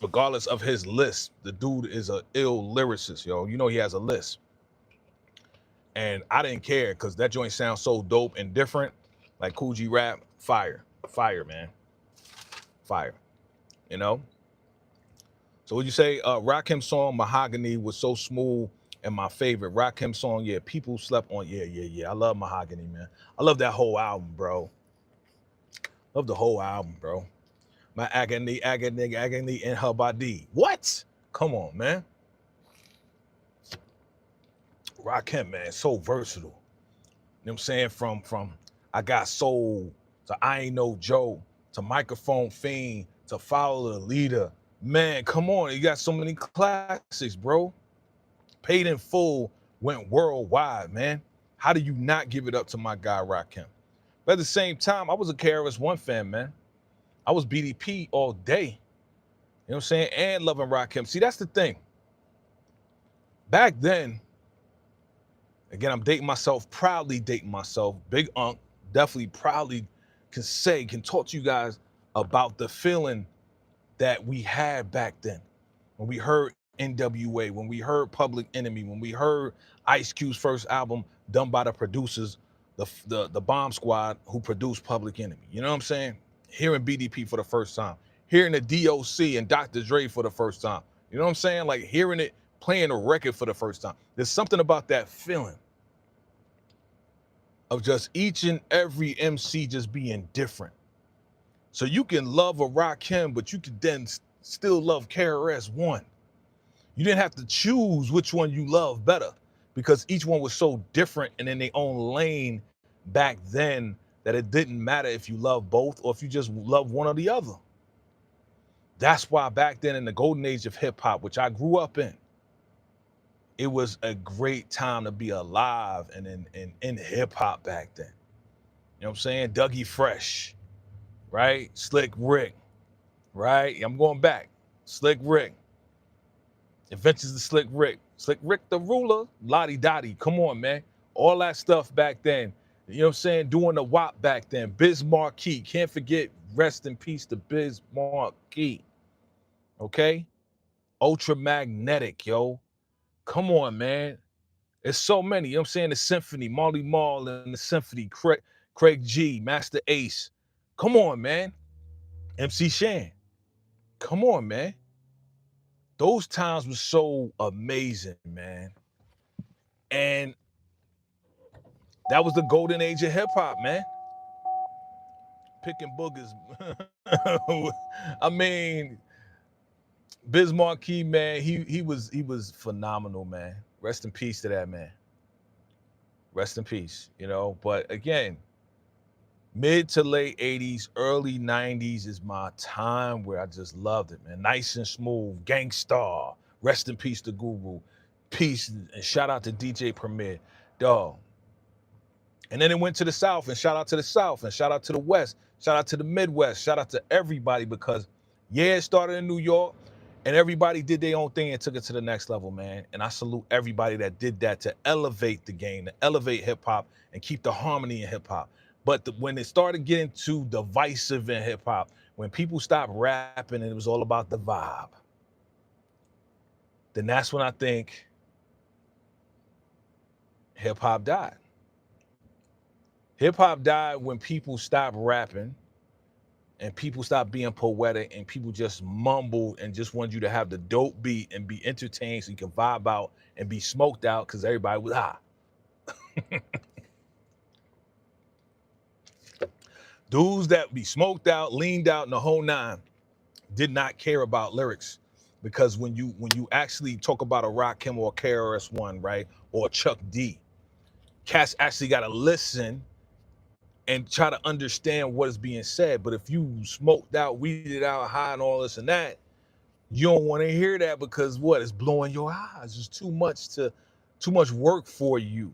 regardless of his list, the dude is an ill lyricist, yo. You know he has a list. And I didn't care because that joint sounds so dope and different. Like Kool G Rap, fire, man. Fire, So would you say Rakim's song Mahogany was so smooth and my favorite? Rakim's song, yeah, people slept on. Yeah. I love Mahogany, man. I love that whole album, bro. Love the whole album, bro. My agony in her body. What? Come on, man. Rakim, man, so versatile. You know what I'm saying? From I Got Soul to I Ain't No Joe to Microphone Fiend to Follow the Leader. Man, come on. You got so many classics, bro. Paid in Full went worldwide, man. How do you not give it up to my guy, Rakim? But at the same time, I was a KRS-One fan, man. I was BDP all day. You know what I'm saying? And loving Rakim. See, that's the thing. Back then, again, I'm dating myself, proudly dating myself. Big Unk definitely proudly can talk to you guys about the feeling that we had back then. When we heard NWA, when we heard Public Enemy, when we heard Ice Cube's first album done by the producers, the Bomb Squad who produced Public Enemy. You know what I'm saying? Hearing BDP for the first time, hearing the DOC and Dr. Dre for the first time. You know what I'm saying? Like hearing it, playing a record for the first time. There's something about that feeling of just each and every MC just being different. So you can love a Rakim, but you can then still love KRS-One. You didn't have to choose which one you love better because each one was so different and in their own lane back then that it didn't matter if you love both or if you just love one or the other. That's why back then in the golden age of hip hop, which I grew up in, it was a great time to be alive and in hip hop back then. You know what I'm saying? Dougie Fresh, right? Slick Rick, right? I'm going back. Slick Rick. Adventures of Slick Rick. Slick Rick the Ruler, Lottie Dottie. Come on, man. All that stuff back then. You know what I'm saying? Doing the WAP back then. Biz Markie. Can't forget, rest in peace to Biz Markie. Okay? Ultramagnetic, yo. Come on, man. There's so many. You know what I'm saying? The Symphony, Marley Marl and the Symphony, Craig G, Master Ace. Come on, man. MC Shan. Come on, man. Those times were so amazing, man. And that was the golden age of hip hop, man. Picking boogers. I mean, Biz Markie, man, he was phenomenal, man. Rest in peace to that man. Rest in peace, you know. But again, mid to late 80s, early 90s is my time where I just loved it, man. Nice and smooth, Gangstar. Rest in peace to Guru. Peace and shout out to DJ Premier. Dog. And then it went to the South, and shout out to the South, and shout out to the West, shout out to the Midwest, shout out to everybody because, yeah, it started in New York, and everybody did their own thing and took it to the next level, man. And I salute everybody that did that to elevate the game, to elevate hip-hop and keep the harmony in hip-hop. But when it started getting too divisive in hip-hop, when people stopped rapping and it was all about the vibe, then that's when I think hip-hop died. Hip-hop died when people stopped rapping and people stopped being poetic and people just mumbled and just wanted you to have the dope beat and be entertained so you can vibe out and be smoked out because everybody was high. Dudes that be smoked out, leaned out, and the whole nine did not care about lyrics because when you actually talk about a Rakim or a KRS-One, right, or a Chuck D, cats actually got to listen and try to understand what is being said. But if you smoked out, weeded out, high and all this and that, you don't want to hear that because what? It's blowing your eyes. It's too much work for you.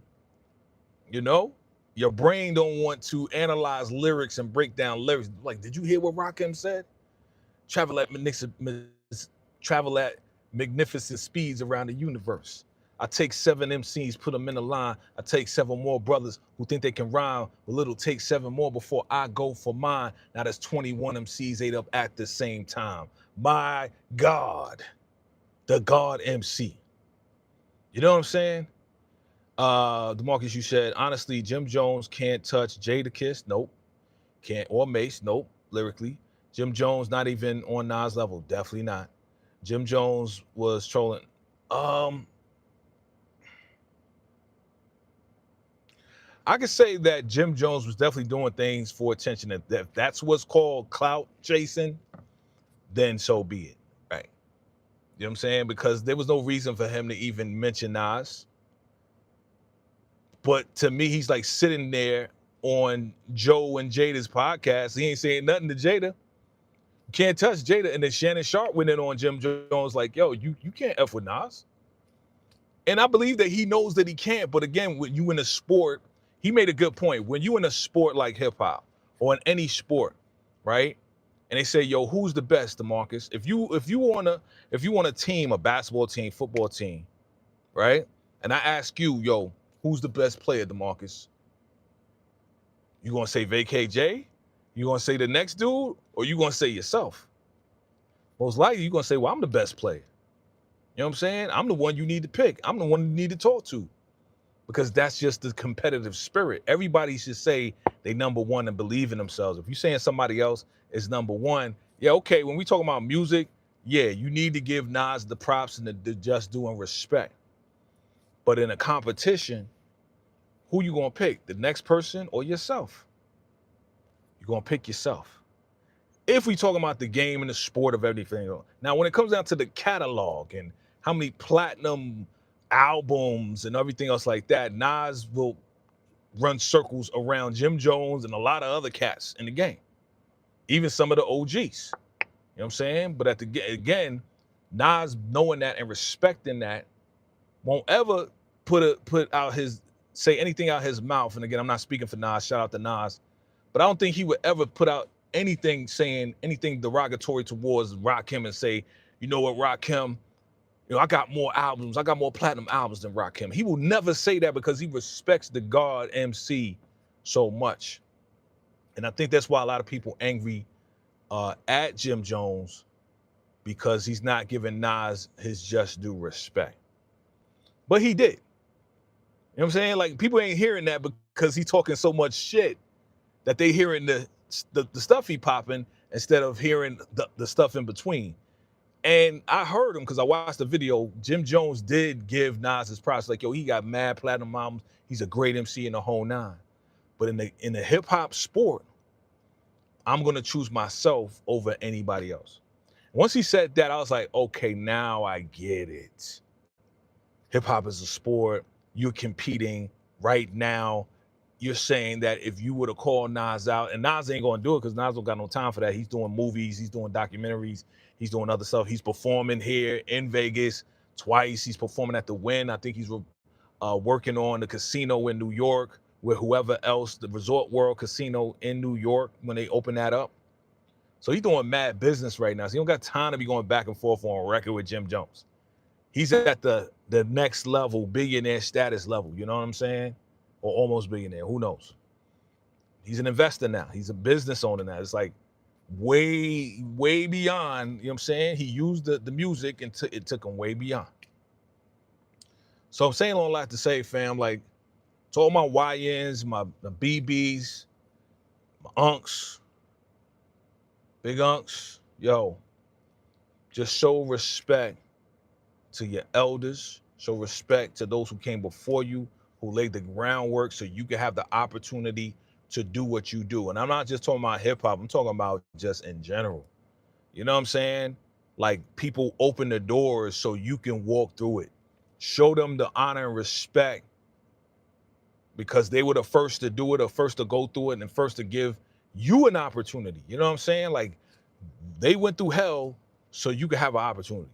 You know? Your brain don't want to analyze lyrics and break down lyrics. Like, did you hear what Rakim said? Travel at magnificent speeds around the universe. I take 7 MCs, put them in a line. I take 7 more brothers who think they can rhyme. A little take 7 more before I go for mine. Now that's 21 MCs ate up at the same time. My God, the God MC. You know what I'm saying? DeMarcus, you said, honestly, Jim Jones can't touch Jadakiss. Nope. Can't, or Mace. Nope. Lyrically. Jim Jones not even on Nas level. Definitely not. Jim Jones was trolling. I could say that Jim Jones was definitely doing things for attention. If that's what's called clout chasing, then so be it, right? You know what I'm saying? Because there was no reason for him to even mention Nas. But to me, he's like sitting there on Joe and Jada's podcast. He ain't saying nothing to Jada. You can't touch Jada. And then Shannon Sharp went in on Jim Jones like, yo, you can't F with Nas. And I believe that he knows that he can't. But again, when you in a sport, he made a good point. When you in a sport like hip hop or in any sport, right? And they say, yo, who's the best, DeMarcus? If you want a team, a basketball team, football team, right? And I ask you, yo, who's the best player, DeMarcus? You gonna say VACAY-J? You gonna say the next dude, or you gonna say yourself? Most likely, you gonna say, well, I'm the best player. You know what I'm saying? I'm the one you need to pick. I'm the one you need to talk to, because that's just the competitive spirit. Everybody should say they number one and believe in themselves. If you're saying somebody else is number one, yeah, okay. When we talk about music, yeah, you need to give Nas the props and the just due and respect. But in a competition, who you gonna pick? The next person or yourself? You're gonna pick yourself. If we talk about the game and the sport of everything. Now, when it comes down to the catalog and how many platinum albums and everything else like that, Nas will run circles around Jim Jones and a lot of other cats in the game, even some of the OGs. You know what I'm saying? But again, Nas knowing that and respecting that won't ever say anything out his mouth. And again, I'm not speaking for Nas. Shout out to Nas, but I don't think he would ever put out anything saying anything derogatory towards Rakim and say, you know what, Rakim, I got more albums, I got more platinum albums than Rakim. He will never say that because he respects the God MC so much. And I think that's why a lot of people angry at Jim Jones, because he's not giving Nas his just due respect. But he did. You know what I'm saying? Like, people ain't hearing that because he's talking so much shit that they hearing the stuff he popping instead of hearing the stuff in between. And I heard him because I watched the video. Jim Jones did give Nas his props. Like, yo, he got mad platinum albums. He's a great MC in the whole nine. But in the hip hop sport, I'm gonna choose myself over anybody else. Once he said that, I was like, okay, now I get it. Hip hop is a sport. You're competing right now. You're saying that if you were to call Nas out, and Nas ain't gonna do it because Nas don't got no time for that. He's doing movies, he's doing documentaries, he's doing other stuff. He's performing here in Vegas twice. He's performing at the Wynn. I think he's working on the casino in New York with whoever else, the Resort World Casino in New York, when they open that up. So he's doing mad business right now. So he don't got time to be going back and forth on a record with Jim Jones. He's at the next level, billionaire status level. You know what I'm saying? Or almost billionaire, who knows? He's an investor now. He's a business owner now. It's like way, way beyond, you know what I'm saying? He used the music and it took him way beyond. So I'm saying all that to say, fam, like, to all my YNs, my BBs, my unks, big unks, yo, just show respect to your elders, show respect to those who came before you, who laid the groundwork so you can have the opportunity to do what you do. And I'm not just talking about hip hop, I'm talking about just in general. You know what I'm saying? Like, people open the doors so you can walk through it. Show them the honor and respect because they were the first to do it, or first to go through it, and first to give you an opportunity. You know what I'm saying? Like, they went through hell so you can have an opportunity.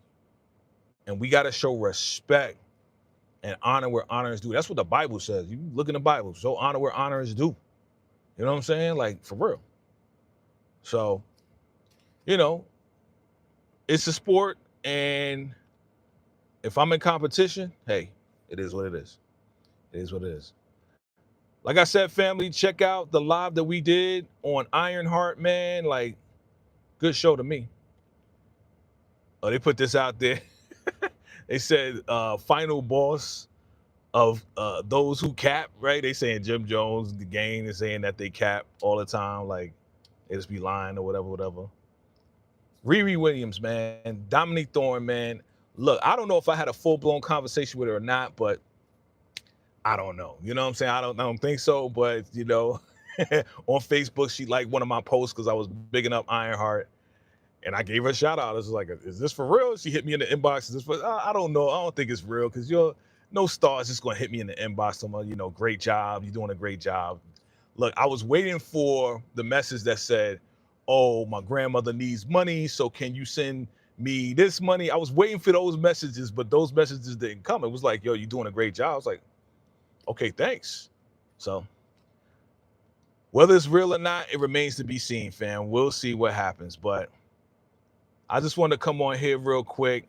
And we got to show respect and honor where honor is due. That's what the Bible says. You look in the Bible, show honor where honor is due. You know what I'm saying? Like, for real. So, it's a sport, and if I'm in competition, hey, it is what it is. It is what it is. Like I said, family, check out the live that we did on Ironheart, man. Like, good show to me. Oh, they put this out there. They said final boss of those who cap, right? They saying Jim Jones, the gang is saying that they cap all the time, like they just be lying or whatever. Riri Williams, man. Dominique Thorne, man. Look, I don't know if I had a full-blown conversation with her or not, but I don't know. You know what I'm saying? I don't think so, but on Facebook, she liked one of my posts because I was bigging up Ironheart. And I gave her a shout out. I was like, is this for real? She hit me in the inbox. Is this for, I don't know. I don't think it's real, because no star is just going to hit me in the inbox. Someone, great job. You're doing a great job. Look, I was waiting for the message that said, oh, my grandmother needs money, so can you send me this money? I was waiting for those messages, but those messages didn't come. It was like, yo, you're doing a great job. I was like, okay, thanks. So whether it's real or not, it remains to be seen, fam. We'll see what happens. But I just want to come on here real quick.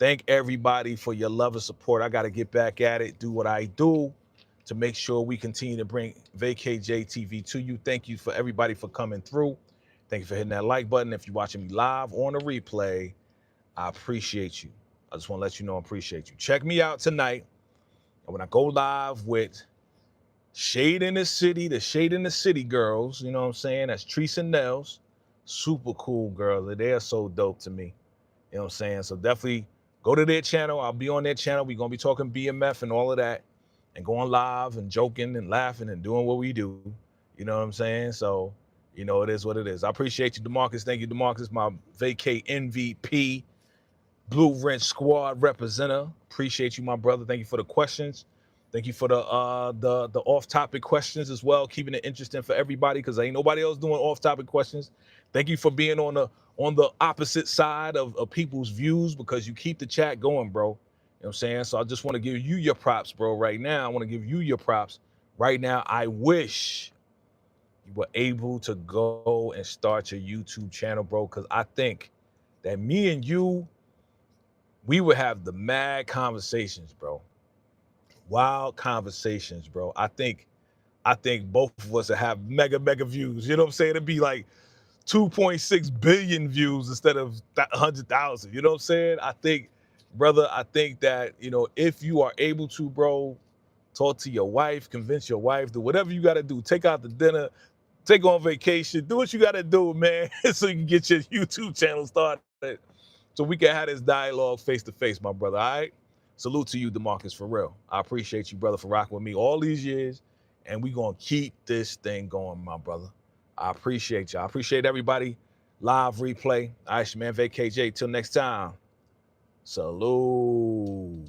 Thank everybody for your love and support. I got to get back at it, do what I do to make sure we continue to bring VACAY-JayTV to you. Thank you for everybody for coming through. Thank you for hitting that like button. If you're watching me live on the replay, I appreciate you. I just want to let you know I appreciate you. Check me out tonight. And when I go live with Shade in the City, the Shade in the City girls, you know what I'm saying? That's Treese and Nels. Super cool girls. They are so dope to me. You know what I'm saying? So definitely go to their channel. I'll be on their channel. We're going to be talking BMF and all of that and going live and joking and laughing and doing what we do. You know what I'm saying? So, you know, it is what it is. I appreciate you, DeMarcus. Thank you, DeMarcus, my vacay MVP, Blue Wrench Squad representative. Appreciate you, my brother. Thank you for the questions. Thank you for the off-topic questions as well, keeping it interesting for everybody because ain't nobody else doing off-topic questions. Thank you for being on the opposite side of people's views because you keep the chat going, bro. You know what I'm saying? So I just want to give you your props, bro, right now. I want to give you your props right now. I wish you were able to go and start your YouTube channel, bro, because I think that me and you, we would have the mad conversations, bro. Wild conversations, bro. I think both of us would have mega views. You know what I'm saying? It'd be like 2.6 billion views instead of 100,000. You know what I'm saying? I think, brother, I think that, you know, if you are able to, bro, talk to your wife, convince your wife, do whatever you got to do. Take out the dinner, take on vacation, do what you got to do, man, so you can get your YouTube channel started so we can have this dialogue face to face, my brother, all right? Salute to you, DeMarcus, for real. I appreciate you, brother, for rocking with me all these years, and we going to keep this thing going, my brother. I appreciate you. I appreciate everybody. Live replay. All right, man, VACAY-J. Till next time. Salute.